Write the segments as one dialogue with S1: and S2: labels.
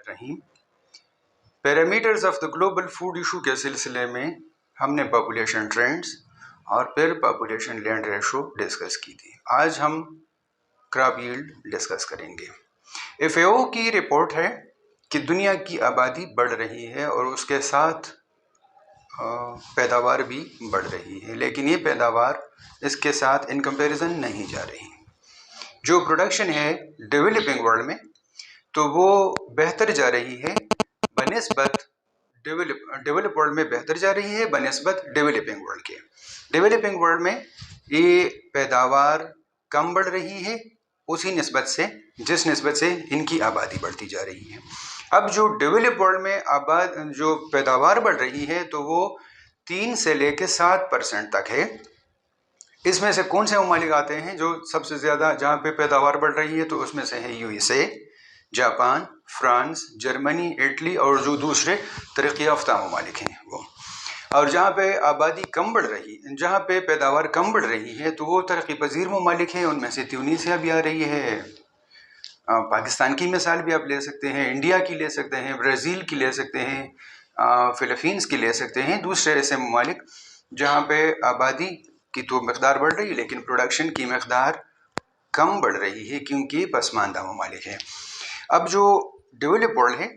S1: Rahim. Parameters of the global food issue के सिलसिले में हमने पॉपुलेशन ट्रेंड्स और फिर पॉपुलेशन लैंड रेशो डिस्कस की थी। आज हम क्रॉप यील्ड डिस्कस करेंगे। FAO की रिपोर्ट है कि दुनिया की आबादी बढ़ रही है और उसके साथ पैदावार भी बढ़ रही है, लेकिन ये पैदावार इसके साथ इन कंपैरिजन नहीं जा रही। जो प्रोडक्शन है डेवलपिंग वर्ल्ड में तो वो बेहतर जा रही है बनिस्बत डेवलप वर्ल्ड में बेहतर जा रही है बनिस्बत डेवलपिंग वर्ल्ड के। डेवलपिंग वर्ल्ड में ये पैदावार कम बढ़ रही है उसी निस्बत से जिस निस्बत से इनकी आबादी बढ़ती जा रही है। अब जो डेवलप वर्ल्ड में जो पैदावार बढ़ रही है तो वो 3 से लेकर 7% तक है। इसमें से कौन से ममालिक आते हैं जो सबसे ज़्यादा जहाँ पे पैदावार बढ़ रही है? तो उसमें से है USA, Japan, France, Germany, Italy और जो दूसरे तरक्की याफ्ता ममालिक हैं वो। और जहाँ पे आबादी कम बढ़ रही है, जहाँ पे पैदावार कम बढ़ रही है तो वो तरक्की पजीर ममालिक हैं। उनमें से ट्यूनीसिया भी आ रही है, पाकिस्तान की मिसाल भी आप ले सकते हैं, इंडिया की ले सकते हैं, ब्राज़ील की ले सकते हैं, फ़िलीपींस की ले सकते हैं। दूसरे ऐसे ममालिक जहाँ पे आबादी की तो मकदार बढ़ रही है लेकिन प्रोडक्शन की मकदार कम बढ़ रही है क्योंकि पसमानदा ममालिक है। अब जो डेवलप वर्ल्ड है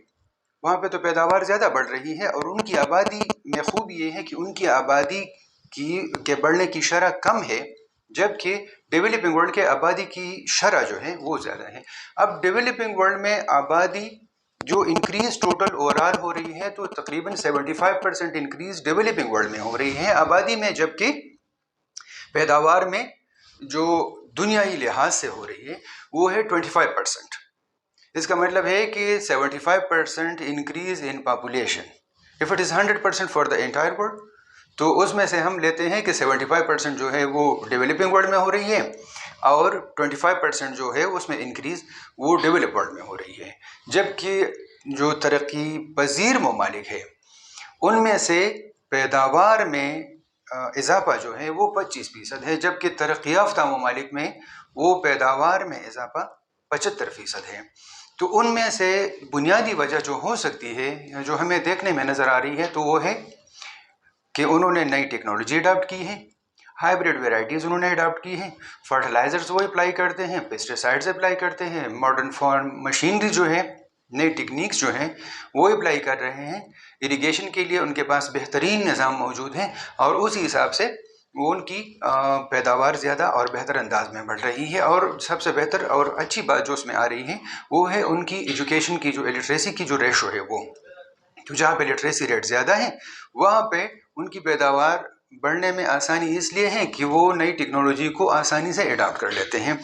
S1: वहाँ पे तो पैदावार ज़्यादा बढ़ रही है और उनकी आबादी में खूब ये है कि उनकी आबादी के बढ़ने की शरह कम है, जबकि डेवलपिंग वर्ल्ड के आबादी की शरह जो है वो ज़्यादा है। अब डेवलपिंग वर्ल्ड में आबादी जो इंक्रीज टोटल ओवरऑल हो रही है तो तकरीबन 75% इंक्रीज डेवलपिंग वर्ल्ड में हो रही है आबादी में, जबकि पैदावार में जो दुनियाई लिहाज से हो रही है वो है 25%। इसका मतलब है कि 75% increase in population. If it is 100% for the entire world तो उसमें से हम लेते हैं कि 75% जो है वो डेवलपिंग वर्ल्ड में हो रही है और 25% जो है उसमें इंक्रीज वो डेवलप वर्ल्ड में हो रही है। जबकि जो तरक्की पजीर ममालिक है उनमें से पैदावार में इजाफा जो है वो 25% है, जबकि तरक्की याफ्ता ममालिक में वो पैदावार में इजाफा 75% है। तो उनमें से बुनियादी वजह जो हो सकती है जो हमें देखने में नज़र आ रही है तो वो है कि उन्होंने नई टेक्नोलॉजी अडॉप्ट की है, हाइब्रिड वेराइटीज़ उन्होंने अडॉप्ट की हैं, फर्टिलाइज़र्स वो अप्लाई करते हैं, पेस्टिसाइड्स अप्लाई करते हैं, मॉडर्न फॉर्म मशीनरी जो है नई टेक्निक्स जो हैं वो अप्लाई कर रहे हैं। इरिगेशन के लिए उनके पास बेहतरीन निज़ाम मौजूद है और उसी हिसाब से वो उनकी पैदावार ज़्यादा और बेहतर अंदाज में बढ़ रही है। और सबसे बेहतर और अच्छी बात जो उसमें आ रही है वो है उनकी एजुकेशन की जो लिटरेसी की जो रेशो है वो, तो जहाँ पे लिटरेसी रेट ज़्यादा है वहाँ पे उनकी पैदावार बढ़ने में आसानी इसलिए है कि वो नई टेक्नोलॉजी को आसानी से अडॉप्ट कर लेते हैं।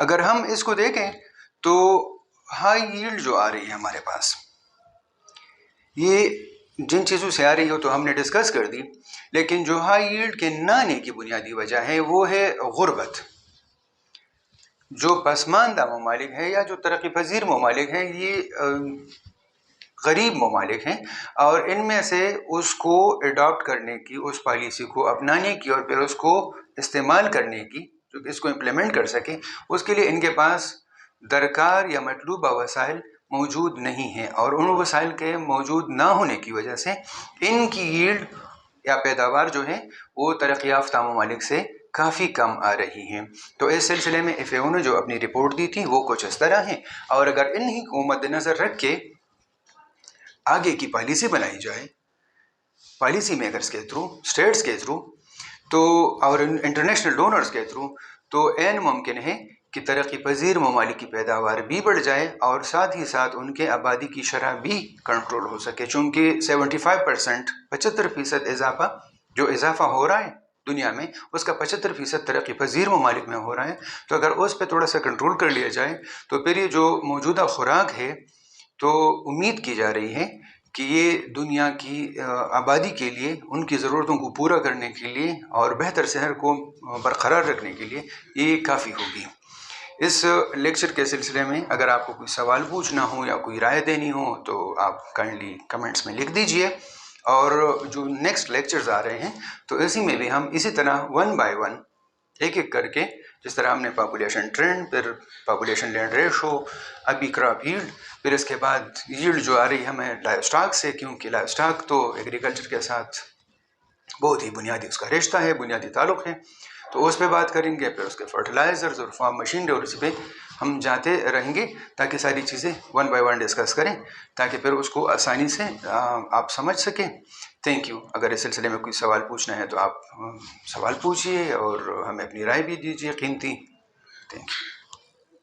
S1: अगर हम इसको देखें तो हाई यील्ड जो आ रही है हमारे पास, ये जिन चीज़ों से आ रही हो तो हमने डिस्कस कर दी, लेकिन जो हाई यील्ड के ना आने की बुनियादी वजह है वो है गुर्बत। जो पसमानदा ममालिक है या जो तरक्की पजीर ममालिक हैं ये गरीब ममालिक हैं और इनमें से उसको अडॉप्ट करने की, उस पॉलिसी को अपनाने की और फिर उसको इस्तेमाल करने की, जो इसको इम्प्लीमेंट कर सके, उसके लिए इनके पास दरकार या मतलूबा वसाइल मौजूद नहीं है। और उन वसाइल के मौजूद ना होने की वजह से इनकी यील्ड या पैदावार जो है वो तरक्की याफ्ता ममालिक से काफ़ी कम आ रही हैं। तो इस सिलसिले में FAO ने जो अपनी रिपोर्ट दी थी वो कुछ इस तरह है। और अगर इन्हीं को मद्देनज़र रख के आगे की पॉलिसी बनाई जाए, पॉलिसी मेकर्स के थ्रू, स्टेट्स के थ्रू तो और इंटरनेशनल डोनर्स के थ्रू, तो ऐन मुमकिन है कि तरक्की पजीर ममालिक की पैदावार भी बढ़ जाए और साथ ही साथ उनके आबादी की शरह भी कंट्रोल हो सके। चूँकि 75% 75% इजाफा जो इजाफा हो रहा है दुनिया में उसका 75% तरक्की पजीर ममालिक में हो रहा है। तो अगर उस पर थोड़ा सा कंट्रोल कर लिया जाए तो फिर ये जो मौजूदा खुराक है तो उम्मीद की जा रही है कि ये दुनिया की आबादी के लिए, उनकी ज़रूरतों को पूरा करने के लिए और बेहतर शहर को बरकरार रखने के लिए ये काफ़ी होगी। इस लेक्चर के सिलसिले में अगर आपको कोई सवाल पूछना हो या कोई राय देनी हो तो आप काइंडली कमेंट्स में लिख दीजिए। और जो नेक्स्ट लेक्चर्स आ रहे हैं तो इसी में भी हम इसी तरह 1 बाय 1 एक एक करके इस तरह हमने पॉपुलेशन ट्रेंड, फिर पॉपुलेशन लैंड रेशो, अभी क्रॉप यील्ड, फिर इसके बाद यील्ड जो आ रही है हमें लाइव स्टॉक से, क्योंकि लाइव स्टॉक तो एग्रीकल्चर के साथ बहुत ही बुनियादी उसका रिश्ता है, बुनियादी ताल्लुक़ है, तो उस पर बात करेंगे। फिर उसके फर्टिलाइज़र्स और फार्म मशीनरी और उस पर हम जाते रहेंगे ताकि सारी चीज़ें वन बाय वन डिस्कस करें, ताकि फिर उसको आसानी से आप समझ सकें। Thank you. अगर इस सिलसिले में कोई सवाल पूछना है तो आप सवाल पूछिए और हमें अपनी राय भी दीजिए कीमती। Thank you.